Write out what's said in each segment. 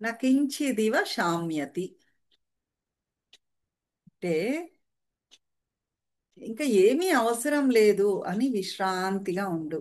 నకించిదివ శామ్యతి అంటే ఇంకా ఏమీ అవసరం లేదు అని విశ్రాంతిగా ఉండు.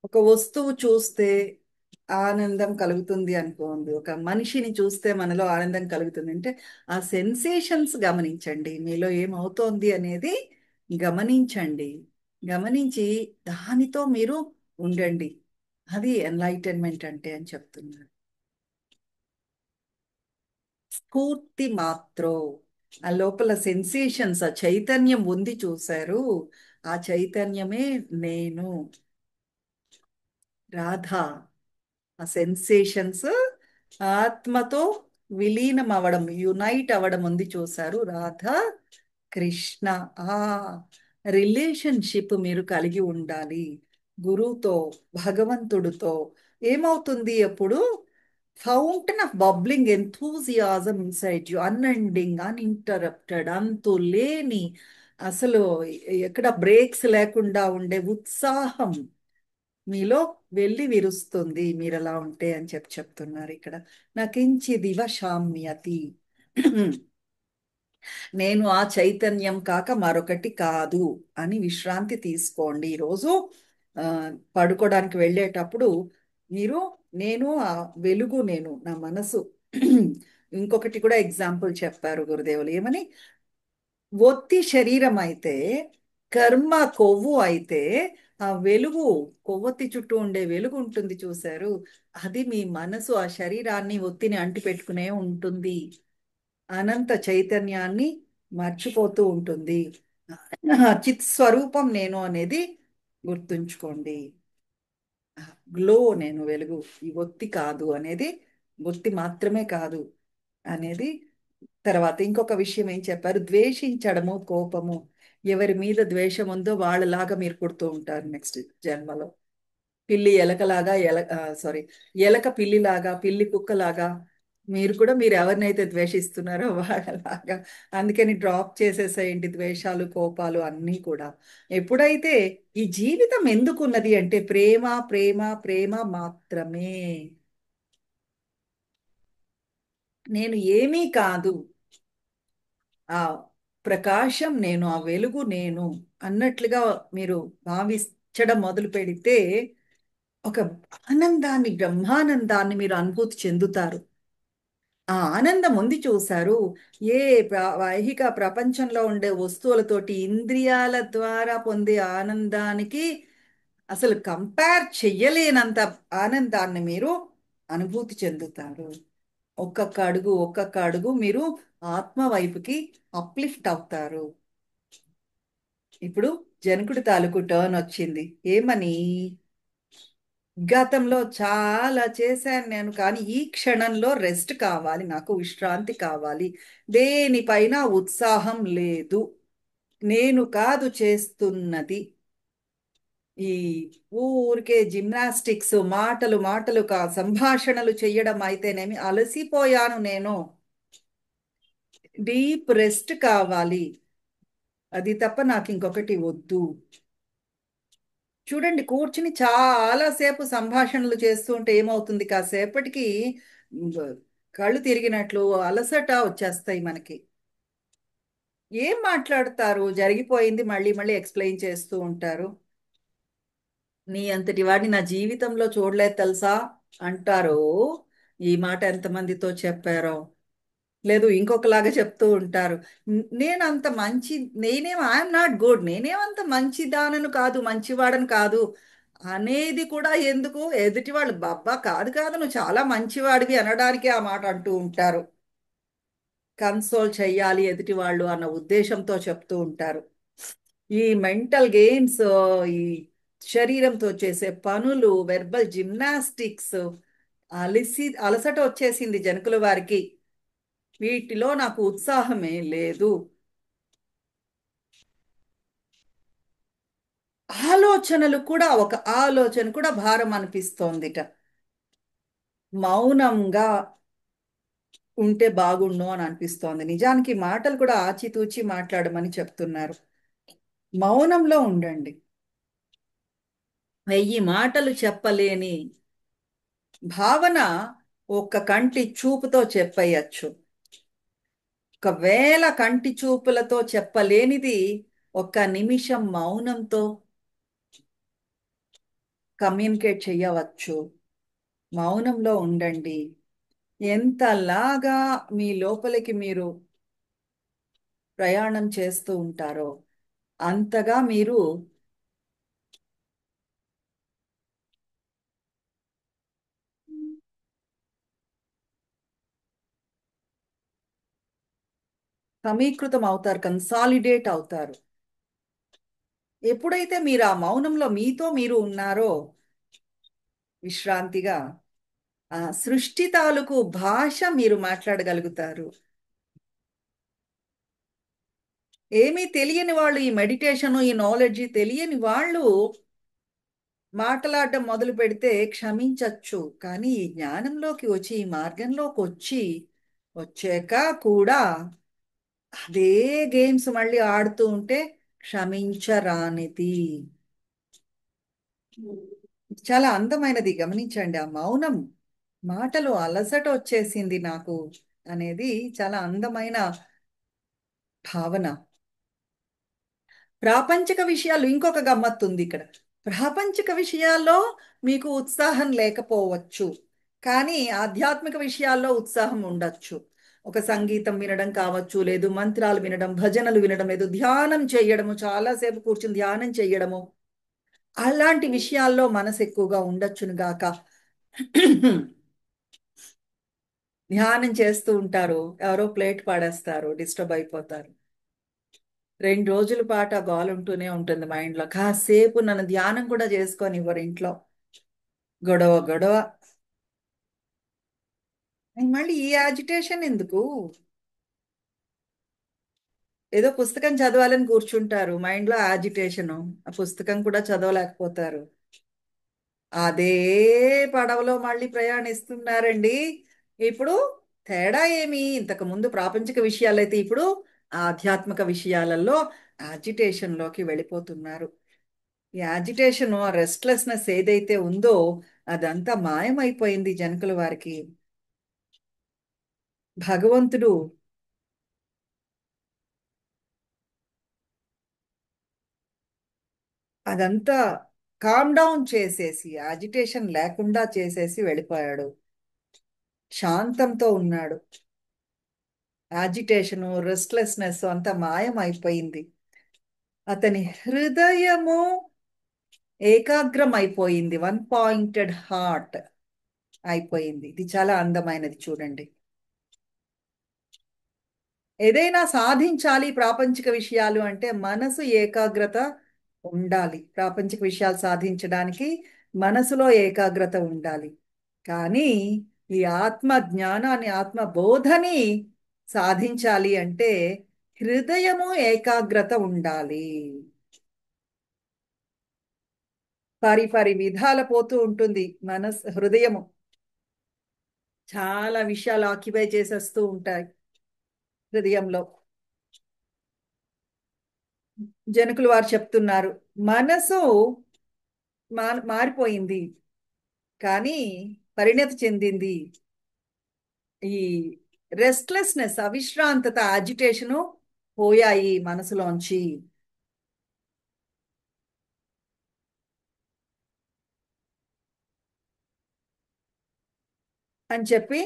ఒక వస్తువు చూస్తే ఆనందం కలుగుతుంది అనుకోండి, ఒక మనిషిని చూస్తే మనలో ఆనందం కలుగుతుంది అంటే ఆ సెన్సేషన్స్ గమనించండి, మీలో ఏమవుతోంది అనేది గమనించండి. గమనించి దానితో మీరు ఉండండి. అది ఎన్లైటన్మెంట్ అంటే అని చెప్తున్నారు. స్ఫూర్తి మాత్రం ఆ లోపల సెన్సేషన్స్, ఆ చైతన్యం ఉంది చూశారు, ఆ చైతన్యమే నేను. రాధ ఆ సెన్సేషన్స్ ఆత్మతో విలీనం అవడం, యునైట్ అవడం ఉంది చూశారు, రాధ కృష్ణ. ఆ రిలేషన్షిప్ మీరు కలిగి ఉండాలి గురువుతో, భగవంతుడితో. ఏమవుతుంది అప్పుడు? Fountain of bubbling enthusiasm inside you, unending, uninterrupted, అంతు లేని, అసలు ఎక్కడ బ్రేక్స్ లేకుండా ఉండే ఉత్సాహం మీలో వెళ్ళి విరుస్తుంది మీరు అలా ఉంటే అని చెప్తున్నారు ఇక్కడ. నకించిదివ శామ్యతి. నేను ఆ చైతన్యం కాక మరొకటి కాదు అని విశ్రాంతి తీసుకోండి ఈరోజు. ఆ, పడుకోవడానికి వెళ్ళేటప్పుడు మీరు నేను ఆ వెలుగు, నేను నా మనసు. ఇంకొకటి కూడా ఎగ్జాంపుల్ చెప్పారు గురుదేవులు ఏమని, ఒత్తి శరీరం అయితే, కర్మ కొవ్వు అయితే, ఆ వెలుగు, కొవ్వొత్తి చుట్టూ ఉండే వెలుగు ఉంటుంది చూశారు, అది మీ మనసు ఆ శరీరాన్ని ఒత్తిని అంటి పెట్టుకునే ఉంటుంది, అనంత చైతన్యాన్ని మర్చిపోతూ ఉంటుంది. చిత్ స్వరూపం నేను అనేది గుర్తుంచుకోండి. గ్లో, నేను వెలుగు, ఈ ఒత్తి కాదు అనేది, ఒత్తి మాత్రమే కాదు అనేది. తర్వాత ఇంకొక విషయం ఏం చెప్పారు, ద్వేషించడము, కోపము. ఎవరి మీద ద్వేషం ఉందో వాళ్ళలాగా మీరు పుడుతూ ఉంటారు నెక్స్ట్ జన్మలో. పిల్లి ఎలకలాగా, సారీ, ఎలక పిల్లిలాగా, పిల్లి కుక్కలాగా, మీరు కూడా మీరు ఎవరినైతే ద్వేషిస్తున్నారో వాళ్ళలాగా. అందుకని డ్రాప్ చేసేసేయండి ద్వేషాలు, కోపాలు అన్నీ కూడా. ఎప్పుడైతే ఈ జీవితం ఎందుకున్నది అంటే ప్రేమ, ప్రేమ, ప్రేమ మాత్రమే. నేను ఏమీ కాదు, ఆ ప్రకాశం నేను, ఆ వెలుగు నేను అన్నట్లుగా మీరు భావించడం మొదలు పెడితే ఒక ఆనందాన్ని, బ్రహ్మానందాన్ని మీరు అనుభూతి చెందుతారు. ఆ ఆనందం ఉంది చూశారు, ఏ వైహిక ప్రపంచంలో ఉండే వస్తువులతోటి ఇంద్రియాల ద్వారా పొందే ఆనందానికి అసలు కంపేర్ చెయ్యలేనంత ఆనందాన్ని మీరు అనుభూతి చెందుతారు. ఒక్కొక్క అడుగు, ఒక్కొక్క అడుగు మీరు ఆత్మ వైపుకి అప్లిఫ్ట్ అవుతారు. ఇప్పుడు జనకుడి తాలూకు టర్న్ వచ్చింది. ఏమని, గతంలో చాలా చేశాను నేను, కానీ ఈ క్షణంలో రెస్ట్ కావాలి, నాకు విశ్రాంతి కావాలి, దేనిపైన ఉత్సాహం లేదు, నేను కాదు చేస్తున్నది ఈ ఊరికే జిమ్నాస్టిక్స్, మాటలు మాటలు సంభాషణలు చెయ్యడం అయితేనేమి, అలసిపోయాను నేను, డీప్ రెస్ట్ కావాలి, అది తప్ప నాకు ఇంకొకటి వద్దు. చూడండి, కూర్చుని చాలాసేపు సంభాషణలు చేస్తూ ఉంటే ఏమవుతుంది, కాసేపటికి ఉమ్, కళ్ళు తిరిగినట్లు అలసట వచ్చేస్తాయి మనకి. ఏం మాట్లాడతారు, జరిగిపోయింది మళ్ళీ మళ్ళీ ఎక్స్ప్లెయిన్ చేస్తూ ఉంటారు. నీ అంతటి వాడిని నా జీవితంలో చూడలేదు తెలుసా అంటారు. ఈ మాట ఎంతమందితో చెప్పారో. లేదు ఇంకొకలాగా చెప్తూ ఉంటారు, నేను అంత మంచి, నేనేం ఐఎమ్ నాట్ గుడ్, నేనేమంత మంచిదానను కాదు, మంచివాడను కాదు అనేది కూడా ఎందుకు, ఎదుటి వాళ్ళు బాబ్బా కాదు కాదు నువ్వు చాలా మంచివాడివి అనడానికి ఆ మాట అంటూ ఉంటారు. కన్సోల్ చెయ్యాలి ఎదుటి వాళ్ళు అన్న ఉద్దేశంతో చెప్తూ ఉంటారు. ఈ మెంటల్ గేమ్స్, ఈ శరీరంతో చేసే పనులు, వెర్బల్ జిమ్నాస్టిక్స్, అలసట వచ్చేసింది జనకుల వారికి, వీటిలో నాకు ఉత్సాహమే లేదు. ఆలోచనలు కూడా, ఒక ఆలోచన కూడా భారం అనిపిస్తోందిట. మౌనంగా ఉంటే బాగుండు అని అనిపిస్తోంది. నిజానికి మాటలు కూడా ఆచితూచి మాట్లాడమని చెప్తున్నారు. మౌనంలో ఉండండి. వెయ్యి మాటలు చెప్పలేని భావన ఒక్క కంటి చూపుతో చెప్పేయచ్చు. ఒకవేళ కంటి చూపులతో చెప్పలేనిది ఒక్క నిమిషం మౌనంతో కమ్యూనికేట్ చేయవచ్చు. మౌనంలో ఉండండి. ఎంతలాగా మీ లోపలికి మీరు ప్రయాణం చేస్తూ ఉంటారో అంతగా మీరు సమీకృతం అవుతారు, కన్సాలిడేట్ అవుతారు. ఎప్పుడైతే మీరు ఆ మౌనంలో మీతో మీరు ఉన్నారో విశ్రాంతిగా, ఆ సృష్టి తాలూకు భాష మీరు మాట్లాడగలుగుతారు. ఏమీ తెలియని వాళ్ళు, ఈ మెడిటేషన్ ఈ నాలెడ్జ్ తెలియని వాళ్ళు మాట్లాడడం మొదలు పెడితే క్షమించచ్చు. కానీ ఈ జ్ఞానంలోకి వచ్చి ఈ మార్గంలోకి వచ్చాక కూడా అదే గేమ్స్ మళ్ళీ ఆడుతూ ఉంటే క్షమించరానిది. చాలా అందమైనది, గమనించండి. ఆ మౌనం, మాటలు అలసట వచ్చేసింది నాకు అనేది చాలా అందమైన భావన. ప్రాపంచిక విషయాలు, ఇంకొక గమ్మత్తు ఉంది ఇక్కడ. ప్రాపంచిక విషయాల్లో మీకు ఉత్సాహం లేకపోవచ్చు, కానీ ఆధ్యాత్మిక విషయాల్లో ఉత్సాహం ఉండొచ్చు. ఒక సంగీతం వినడం కావచ్చు, లేదు మంత్రాలు వినడం, భజనలు వినడం, లేదు ధ్యానం చేయడము, చాలాసేపు కూర్చుని ధ్యానం చేయడము, అలాంటి విషయాల్లో మనసు ఎక్కువగా ఉండొచ్చును గాక. ధ్యానం చేస్తూ ఉంటారు, ఎవరో ప్లేట్ పాడేస్తారు, డిస్టర్బ్ అయిపోతారు. 2 రోజుల పాటు ఆ గోల ఉంటూనే ఉంటుంది మైండ్లో. కాసేపు నన్ను ధ్యానం కూడా చేసుకొని ఇవ్వరు ఇంట్లో. గొడవ గొడవ. మళ్ళీ ఈ యాజిటేషన్ ఎందుకు? ఏదో పుస్తకం చదవాలని కూర్చుంటారు, మైండ్లో యాజిటేషను. ఆ పుస్తకం కూడా చదవలేకపోతారు. అదే పడవలో మళ్ళీ ప్రయాణిస్తున్నారండి. ఇప్పుడు తేడా ఏమి? ఇంతకు ముందు ప్రాపంచిక విషయాలైతే ఇప్పుడు ఆధ్యాత్మిక విషయాలలో యాజిటేషన్లోకి వెళ్ళిపోతున్నారు. ఈ యాజిటేషన్, రెస్ట్లెస్నెస్ ఏదైతే ఉందో అదంతా మాయమైపోయింది జనకుల వారికి. భగవంతుడు అదంతా కామ్ డౌన్ చేసేసి, యాజిటేషన్ లేకుండా చేసేసి వెళ్ళిపోయాడు. శాంతంతో ఉన్నాడు. యాజిటేషను, రెస్ట్లెస్నెస్ అంతా మాయమైపోయింది. అతని హృదయము ఏకాగ్రం అయిపోయింది. వన్ పాయింటెడ్ హార్ట్ అయిపోయింది. ఇది చాలా అందమైనది, చూడండి. ఏదైనా సాధించాలి ప్రాపంచిక విషయాలు అంటే మనసు ఏకాగ్రత ఉండాలి. ప్రాపంచిక విషయాలు సాధించడానికి మనసులో ఏకాగ్రత ఉండాలి. కానీ ఈ ఆత్మ జ్ఞానాన్ని, ఆత్మ బోధని సాధించాలి అంటే హృదయము ఏకాగ్రత ఉండాలి. పరి విధాల పోతూ ఉంటుంది హృదయము. చాలా విషయాలు ఆక్యుపై చేసేస్తూ ఉంటాయి హృదయంలో. జనకులు వారు చెప్తున్నారు, మనసు మారిపోయింది, కానీ పరిణతి చెందింది. ఈ రెస్ట్లెస్నెస్, అవిశ్రాంతత, అజిటేషను పోయాయి మనసులోంచి అని చెప్పి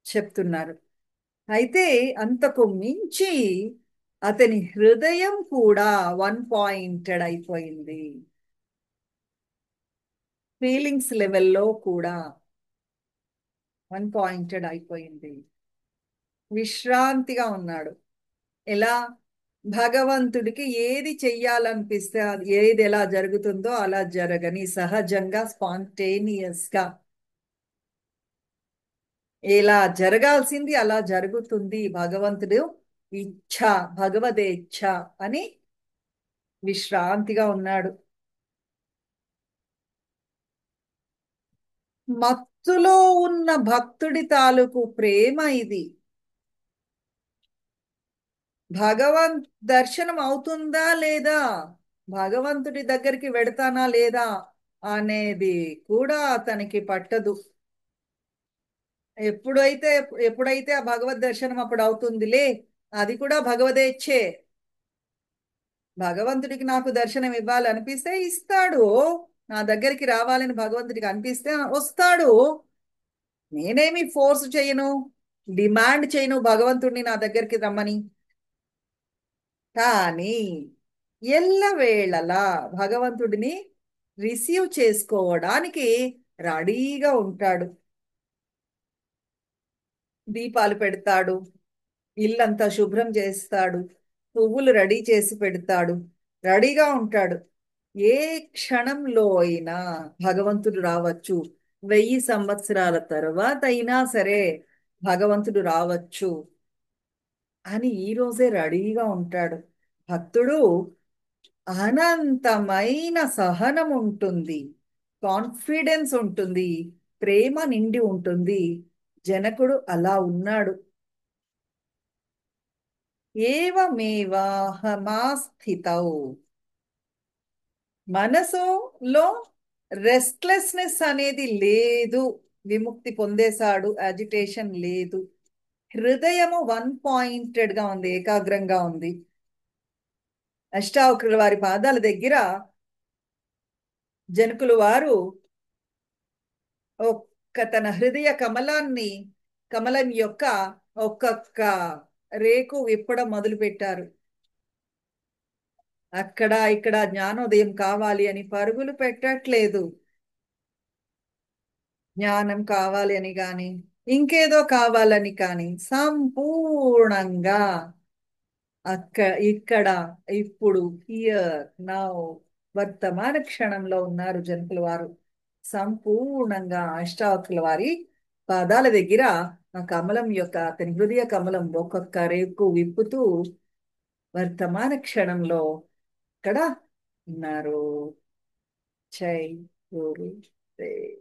చెప్తున్నారు. అయితే అంతకు మించి అతని హృదయం కూడా వన్ పాయింటెడ్ అయిపోయింది. ఫీలింగ్స్ లెవెల్లో కూడా వన్ పాయింటెడ్ అయిపోయింది. విశ్రాంతిగా ఉన్నాడు. ఎలా? భగవంతుడికి ఏది చెయ్యాలనిపిస్తే అది, ఏది ఎలా జరుగుతుందో అలా జరగని, సహజంగా స్పాంటేనియస్ గా ఎలా జరగాల్సింది అలా జరుగుతుంది. భగవంతుడు ఇచ్ఛ, భగవదేచ్ఛ అని విశ్రాంతిగా ఉన్నాడు. మత్తులో ఉన్న భక్తుడి తాలూకు ప్రేమ ఇది. భగవంత్ దర్శనం అవుతుందా లేదా? భగవంతుడి దగ్గరికి వెడతానా లేదా అనేది కూడా అతనికి పట్టదు. ఎప్పుడైతే ఎప్పుడైతే ఆ భగవద్ దర్శనం అప్పుడు అవుతుందిలే, అది కూడా భగవదేచ్ఛే. భగవంతుడికి నాకు దర్శనం ఇవ్వాలనిపిస్తే ఇస్తాడు. నా దగ్గరికి రావాలని భగవంతుడికి అనిపిస్తే వస్తాడు. నేనేమి ఫోర్స్ చేయను, డిమాండ్ చేయను భగవంతుడిని నా దగ్గరికి రమ్మని. కానీ ఎల్లవేళలా భగవంతుడిని రిసీవ్ చేసుకోవడానికి రెడీగా ఉంటాడు. దీపాలు పెడతాడు, ఇల్లంతా శుభ్రం చేస్తాడు, పువ్వులు రెడీ చేసి పెడతాడు, రెడీగా ఉంటాడు. ఏ క్షణంలో అయినా భగవంతుడు రావచ్చు. 1000 సంవత్సరాల తర్వాత అయినా సరే భగవంతుడు రావచ్చు అని ఈ రోజే రెడీగా ఉంటాడు భక్తుడు. అనంతమైన సహనం ఉంటుంది, కాన్ఫిడెన్స్ ఉంటుంది, ప్రేమ నిండి ఉంటుంది. జనకుడు అలా ఉన్నాడు. ఏవమేవాహమాస్థితౌ, మనసులో రెస్ట్లెస్నెస్ అనేది లేదు. విముక్తి పొందేశాడు, అజిటేషన్ లేదు. హృదయము పాయింటెడ్ గా ఉంది, ఏకాగ్రంగా ఉంది. అష్టావక్రుల వారి పాదాల దగ్గర జనకులు వారు తన హృదయ కమలాన్ని, కమలం యొక్క ఒక్కొక్క రేకు విప్పడం మొదలు పెట్టారు. అక్కడ ఇక్కడ జ్ఞానోదయం కావాలి అని పరుగులు పెట్టట్లేదు. జ్ఞానం కావాలి అని కానీ, ఇంకేదో కావాలని కానీ, సంపూర్ణంగా ఇక్కడ ఇప్పుడు హియర్ నౌ వర్తమాన క్షణంలో ఉన్నారు జనకుల వారు. సంపూర్ణంగా అష్టావకుల వారి పాదాల దగ్గర ఆ కమలం యొక్క, అతని హృదయ కమలం ఒక్కొక్క రేకు విప్పుతూ వర్తమాన క్షణంలో ఇక్కడ ఉన్నారు. జై గురు దేవ్.